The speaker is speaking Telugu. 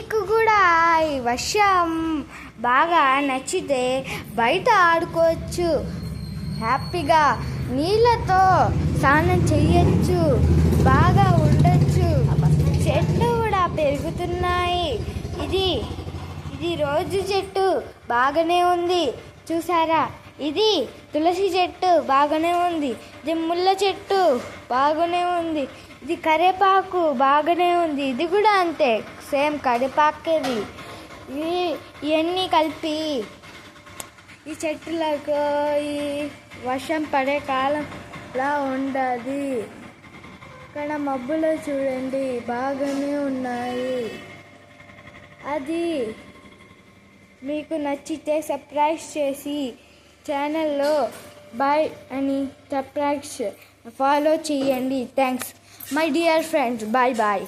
మీకు కూడా ఈ వర్షం బాగా నచ్చితే బయట ఆడుకోవచ్చు, హ్యాపీగా నీళ్ళతో స్నానం చెయ్యొచ్చు, బాగా ఉండొచ్చు. చెట్లు కూడా పెరుగుతున్నాయి. ఇది రోజు చెట్టు బాగానే ఉంది చూసారా. ఇది తులసి చెట్టు బాగానే ఉంది. ఇది ముళ్ళ చెట్టు బాగానే ఉంది. ఇది కరివేపాకు బాగానే ఉంది. ఇది కూడా అంతే, సేమ్ కరివేపాకేది. ఇవన్నీ కలిపి ఈ చెట్టులకు ఈ వర్షం పడే కాలంలా ఉండదు. ఇక్కడ మబ్బులు చూడండి బాగానే ఉన్నాయి. అది మీకు నచ్చితే సబ్స్క్రైబ్ చేసి ఛానల్లో బాయ్ అని ఫాలో చేయండి. Thanks my dear friends. Bye bye.